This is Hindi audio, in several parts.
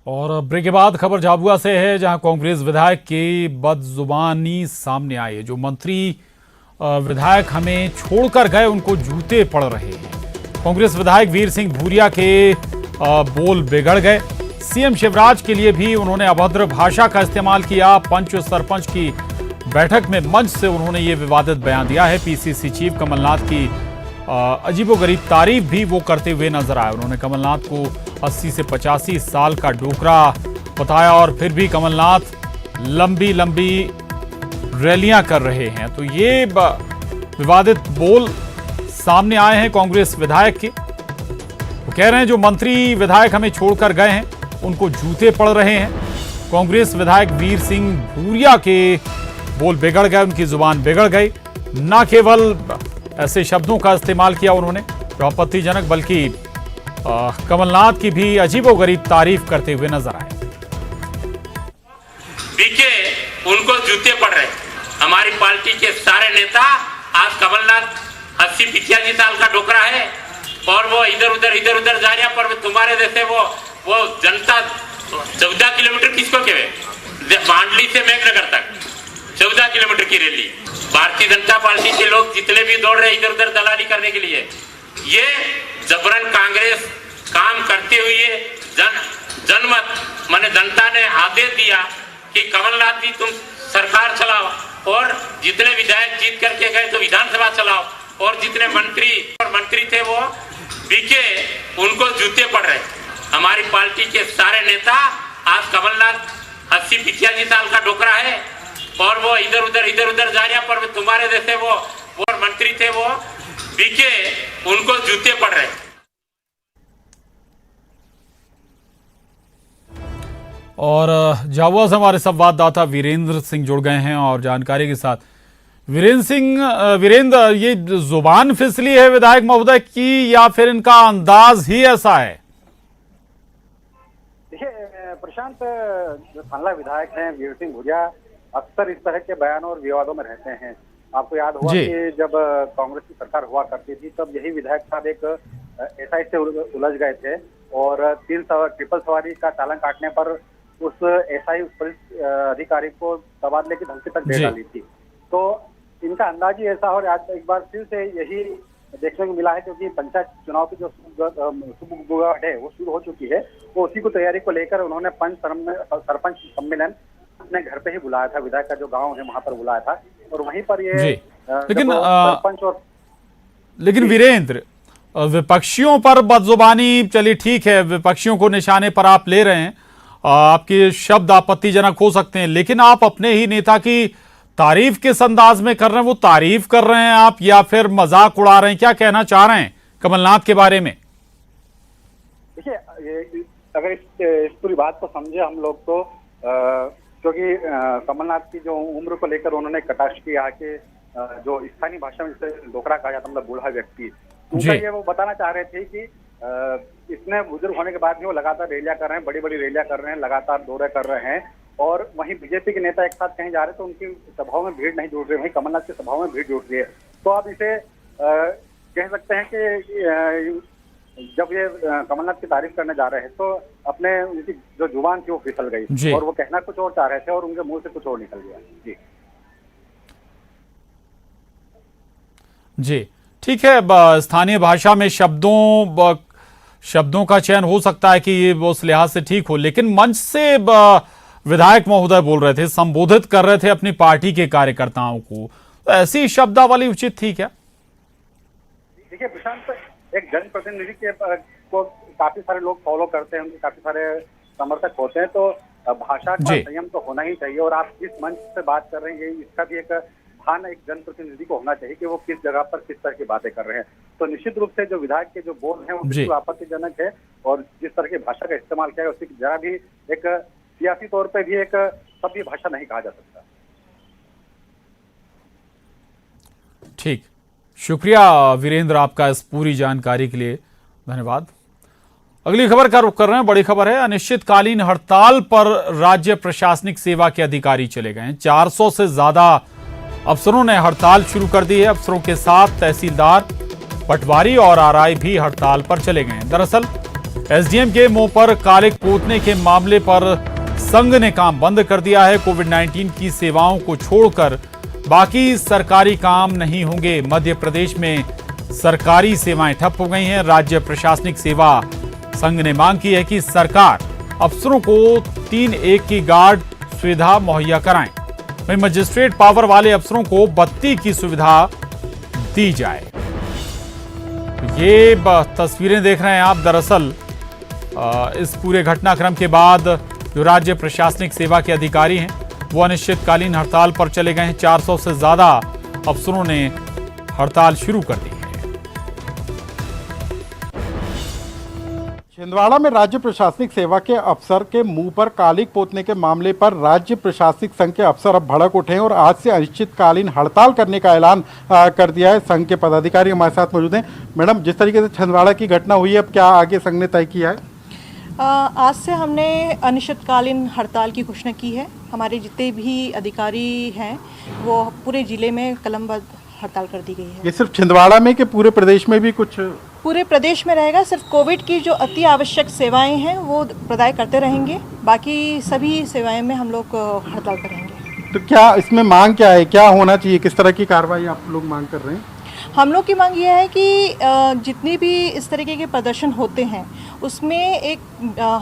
और ब्रेक के बाद खबर झाबुआ से है, जहां कांग्रेस विधायक की बदजुबानी सामने आई है। जो मंत्री विधायक हमें छोड़कर गए उनको जूते पड़ रहे हैं। कांग्रेस विधायक वीर सिंह भूरिया के बोल बिगड़ गए। सीएम शिवराज के लिए भी उन्होंने अभद्र भाषा का इस्तेमाल किया। पंच सरपंच की बैठक में मंच से उन्होंने ये विवादित बयान दिया है। पीसीसी चीफ कमलनाथ की अजीबोगरीब तारीफ भी वो करते हुए नजर आए। उन्होंने कमलनाथ को 80 से 85 साल का डोकरा बताया और फिर भी कमलनाथ लंबी लंबी रैलियां कर रहे हैं। तो ये विवादित बोल सामने आए हैं कांग्रेस विधायक के। वो कह रहे हैं जो मंत्री विधायक हमें छोड़कर गए हैं उनको जूते पड़ रहे हैं। कांग्रेस विधायक वीर सिंह भूरिया के बोल बिगड़ गए, उनकी जुबान बिगड़ गई। न केवल ऐसे शब्दों का इस्तेमाल किया उन्होंने जो आपत्तिजनक, बल्कि कमलनाथ की भी अजीबोगरीब तारीफ करते हुए नजर आए। बीके उनको जूते पड़ रहे। हमारी पार्टी के सारे नेता आज कमलनाथ 80-85 साल का डोकरा है और वो इधर उधर जा रहा, पर तुम्हारे जैसे वो जनता 14 किलोमीटर किसको कहे, मांडली से मेघनगर तक 14 किलोमीटर की रैली। भारतीय जनता पार्टी के लोग जितने भी दौड़ रहे इधर उधर दलाली करने के लिए, ये जबरन कांग्रेस काम करते हुए जनमत माने जनता ने आदेश दिया कि कमलनाथ जी तुम सरकार चलाओ और जितने विधायक जीत करके गए तो विधानसभा चलाओ, और जितने मंत्री थे वो बीके उनको जूते पड़ रहे। हमारी पार्टी के सारे नेता आज कमलनाथ 80-85 साल का डोकरा है और वो इधर उधर जा रहा, पर तुम्हारे जैसे वो मंत्री थे वो बीके उनको जूते पड़ रहे। और झाबुआ से हमारे संवाददाता वीरेंद्र सिंह जुड़ गए हैं और जानकारी के साथ। वीरेंद्र, ये जुबान फिसली है विधायक महोदय की या फिर इनका अंदाज ही ऐसा है? देखिए प्रशांत, जो थानला विधायक हैं वीर सिंह भूरिया अक्सर इस तरह के बयानों और विवादों में रहते हैं। आपको याद होगा कि जब कांग्रेस की सरकार हुआ करती थी तब यही विधायक साहब एक एसआई से उलझ गए थे और 3 ट्रिपल सवारी का चालान काटने पर उस एसआई पुलिस अधिकारी को तबादले की धमकी तक दे डाली थी। तो इनका अंदाज ही ऐसा, और आज एक बार फिर से यही देखने को मिला है, क्योंकि पंचायत चुनाव की जो सुगबुगाहट है वो शुरू हो चुकी है। वो उसी को तैयारी को लेकर उन्होंने सरपंच सम्मेलन अपने घर पे ही बुलाया था। विधायक का जो गांव है वहां पर बुलाया था और वहीं पर ये लेकिन वीरेंद्र, विपक्षियों पर बदजुबानी, चलिए ठीक है, विपक्षियों को निशाने पर आप ले रहे हैं, आपके शब्द आपत्तिजनक हो सकते हैं, लेकिन आप अपने ही नेता की तारीफ किस अंदाज में कर रहे हैं? वो तारीफ कर रहे हैं आप या फिर मजाक उड़ा रहे हैं? क्या कहना चाह रहे हैं कमलनाथ के बारे में? देखिए, अगर इस पूरी बात को समझे हम लोग तो क्योंकि कमलनाथ की जो उम्र को लेकर उन्होंने कटाक्ष किया कि जो स्थानीय भाषा में जिसे डोकरा कहा जाता, मतलब बूढ़ा व्यक्ति, उनका ये वो बताना चाह रहे थे कि इतने बुजुर्ग होने के बाद भी वो लगातार रैलियां कर रहे हैं, बड़ी बड़ी रैलियां कर रहे हैं, लगातार दौरे कर रहे हैं। और वहीं बीजेपी के नेता एक साथ कहीं जा रहे तो उनकी सभाओं में भीड़ नहीं जुड़ रही, वहीं कमलनाथ की सभाओं में भीड़ जुड़ रही है। तो आप इसे कह सकते हैं कि जब ये कमलनाथ की तारीफ करने जा रहे हैं तो अपने उनकी जो जुबान थी वो फिसल गई और वो कहना कुछ और चाह रहे थे और उनके मुंह से कुछ और निकल गया। जी ठीक है, स्थानीय भाषा में शब्दों का चयन हो सकता है कि ये उस लिहाज से ठीक हो, लेकिन मंच से विधायक महोदय बोल रहे थे, संबोधित कर रहे थे अपनी पार्टी के कार्यकर्ताओं को, तो ऐसी शब्दावली उचित थी क्या? देखिए प्रशांत, एक जनप्रतिनिधि को काफी सारे लोग फॉलो करते हैं, उनके काफी सारे समर्थक होते हैं, तो भाषा का संयम तो होना ही चाहिए। और आप जिस मंच से बात कर रहे हैं इसका भी एक ध्यान एक जनप्रतिनिधि को होना चाहिए कि वो किस जगह पर किस तरह की बातें कर रहे हैं। तो निश्चित रूप से जो विधायक के जो बोल हैं वो बिल्कुल आपत्तिजनक है और जिस तरह की भाषा का इस्तेमाल किया है उसकी जरा भी एक सियासी तौर पे भी एक सभ्य भाषा नहीं कहा जा सकता। ठीक, शुक्रिया वीरेंद्र आपका इस पूरी जानकारी के लिए, धन्यवाद। अगली खबर का रुख कर रहे हैं, बड़ी खबर है। अनिश्चितकालीन हड़ताल पर राज्य प्रशासनिक सेवा के अधिकारी चले गए हैं। 400 से ज्यादा अफसरों ने हड़ताल शुरू कर दी है। अफसरों के साथ तहसीलदार, पटवारी और आरआई भी हड़ताल पर चले गए हैं। दरअसल एसडीएम के मुंह पर कालिक पोतने के मामले पर संघ ने काम बंद कर दिया है। कोविड-19 की सेवाओं को छोड़कर बाकी सरकारी काम नहीं होंगे। मध्य प्रदेश में सरकारी सेवाएं ठप हो गई हैं। राज्य प्रशासनिक सेवा संघ ने मांग की है कि सरकार अफसरों को 3-1 की गार्ड सुविधा मुहैया कराएं। वहीं मजिस्ट्रेट पावर वाले अफसरों को बत्ती की सुविधा दी जाए। ये तस्वीरें देख रहे हैं आप। दरअसल इस पूरे घटनाक्रम के बाद जो राज्य प्रशासनिक सेवा के अधिकारी हैं वो अनिश्चितकालीन हड़ताल पर चले गए हैं। 400 से ज्यादा अफसरों ने हड़ताल शुरू कर दी है। छिंदवाड़ा में राज्य प्रशासनिक सेवा के अफसर के मुंह पर कालिक पोतने के मामले पर राज्य प्रशासनिक संघ के अफसर अब भड़क उठे हैं और आज से अनिश्चितकालीन हड़ताल करने का ऐलान कर दिया है। संघ के पदाधिकारी हमारे साथ मौजूद हैं। मैडम, जिस तरीके से छिंदवाड़ा की घटना हुई है, अब क्या आगे संघ ने तय किया है? आज से हमने अनिश्चितकालीन हड़ताल की घोषणा की है। हमारे जितने भी अधिकारी हैं वो पूरे जिले में कलमबद्ध हड़ताल कर दी गई है। ये सिर्फ छिंदवाड़ा में कि पूरे प्रदेश में भी कुछ? पूरे प्रदेश में रहेगा। सिर्फ कोविड की जो अति आवश्यक सेवाएं हैं वो प्रदाय करते रहेंगे। बाकी सभी सेवाएं में हम लोग हड़ताल करेंगे। तो क्या इसमें मांग क्या है, क्या होना चाहिए, किस तरह की कार्रवाई आप लोग मांग कर रहे हैं? हम लोग की मांग ये है कि जितनी भी इस तरीके के प्रदर्शन होते हैं उसमें एक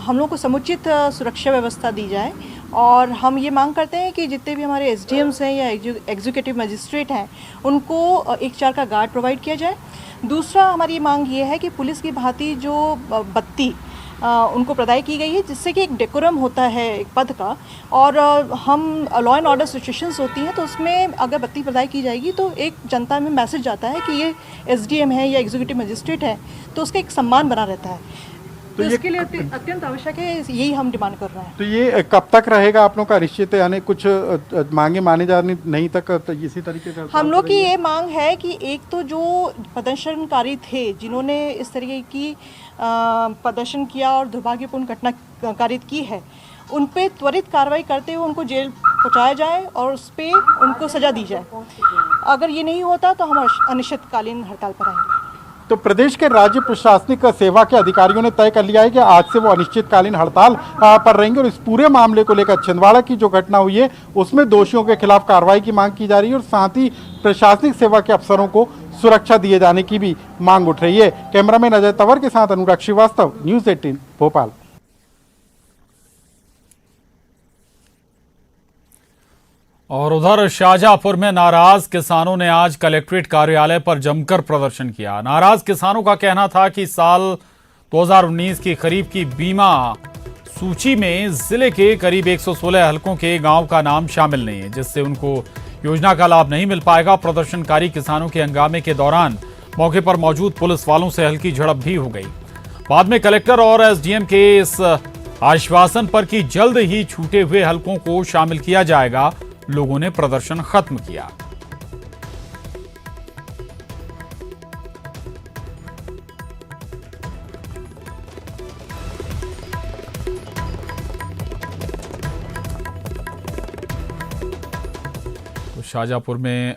हम लोग को समुचित सुरक्षा व्यवस्था दी जाए। और हम ये मांग करते हैं कि जितने भी हमारे एसडीएम्स हैं या एग्जीक्यूटिव मजिस्ट्रेट हैं उनको 1-4 का गार्ड प्रोवाइड किया जाए। दूसरा हमारी मांग ये है कि पुलिस की भांति जो बत्ती उनको प्रदाय की गई है, जिससे कि एक डेकोरम होता है एक पद का। और हम लॉ एंड ऑर्डर सिचुएशंस होती हैं तो उसमें अगर बत्ती प्रदाय की जाएगी तो एक जनता में मैसेज जाता है कि ये एसडीएम है या एग्जीक्यूटिव मजिस्ट्रेट है, तो उसका एक सम्मान बना रहता है। तो इसके लिए अत्यंत आवश्यक है, यही हम डिमांड कर रहे हैं। तो ये कब तक रहेगा आप लोग का निश्चित, यानी कुछ मांगे माने जाने नहीं तक तो इसी तरीके से? हम लोग की ये मांग है कि एक तो जो प्रदर्शनकारी थे जिन्होंने इस तरीके की प्रदर्शन किया और दुर्भाग्यपूर्ण घटना कारित की है, उन पे त्वरित कार्रवाई करते हुए उनको जेल पहुंचाया जाए और उस पर उनको सजा दी जाए। अगर ये नहीं होता तो हम अनिश्चितकालीन हड़ताल पर आएंगे। तो प्रदेश के राज्य प्रशासनिक सेवा के अधिकारियों ने तय कर लिया है कि आज से वो अनिश्चितकालीन हड़ताल पर रहेंगे और इस पूरे मामले को लेकर छिंदवाड़ा की जो घटना हुई है उसमें दोषियों के खिलाफ कार्रवाई की मांग की जा रही है और साथ ही प्रशासनिक सेवा के अफसरों को सुरक्षा दिए जाने की भी मांग उठ रही है। कैमरामैन अजय तंवर के साथ अनुराग श्रीवास्तव, न्यूज़ 18 भोपाल। और उधर शाहजहांपुर में नाराज किसानों ने आज कलेक्ट्रेट कार्यालय पर जमकर प्रदर्शन किया। नाराज किसानों का कहना था कि साल 2019 की खरीफ की बीमा सूची में जिले के करीब 116 हलकों के गांव का नाम शामिल नहीं है, जिससे उनको योजना का लाभ नहीं मिल पाएगा। प्रदर्शनकारी किसानों के हंगामे के दौरान मौके पर मौजूद पुलिस वालों से हल्की झड़प भी हो गई। बाद में कलेक्टर और एसडीएम के इस आश्वासन पर कि जल्द ही छूटे हुए हलकों को शामिल किया जाएगा, लोगों ने प्रदर्शन खत्म किया। तो शाहजहांपुर में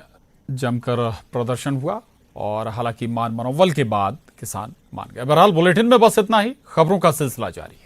जमकर प्रदर्शन हुआ और हालांकि मान मनोबल के बाद किसान मान गए। बहरहाल बुलेटिन में बस इतना ही। खबरों का सिलसिला जारी है।